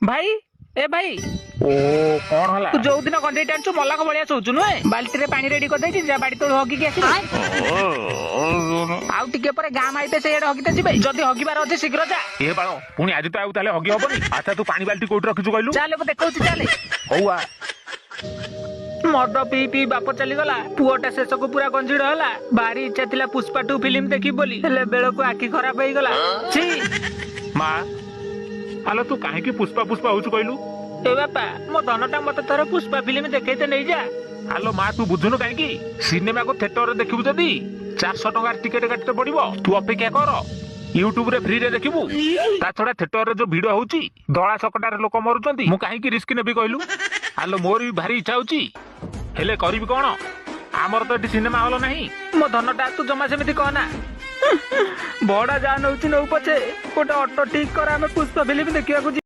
भाई ए भाई ओ कौन हला तू जो दिन कंडे टाणु मल्लाक भलिया शोचु नुहे बाल्टी रे पानी रेडी कर देछि जा बाड़ी तो हगी के आसी आउ टिके परे गाम आइते से एडे हगिते जिबे जदी हगिबार अछि शीघ्र जा ए बाळो पुणी आज तो आउ ताले हगी हबनी अच्छा तू पानी बाल्टी कोठ रखिछु कहलु चाले को देखौछि चाले हौआ मद पी पी बाप चली गला पुओटा शेष को पूरा गंजीड़ होला भारी इच्छा थिला पुष्पा 2 फिल्म देखि बोली हेले बेଳ को आखी खराब होई गला छी मां हालो तू काहे की पुष्पा पुष्पा होछु कहलु ए बापा मो धनटा मते थोर पुष्पा फिल्म देखैते नै जा हालो मां तू बुझुनु काहे की सिनेमा को थिएटर रे देखिबु जदी 400 टका टिकट काटते पड़िबो तू अपेक्षा कर यूट्यूब रे फ्री रे देखिबु ता छडा थिएटर रे जो भिडियो होउची दळा सकटारे लोक मरुचंती मु काहे की रिस्क नेबी कहलु हालो मोर भी भारी इच्छा होउची हेले करबी कोन आमर तो एटी सिनेमा हॉल नहीं मो धनटा तू जमा सेमिति कहना बड़ा जा नउची नउ पछे गोटे ऑटो ठीक कर हमें पुष्पा फिल्म देखिया को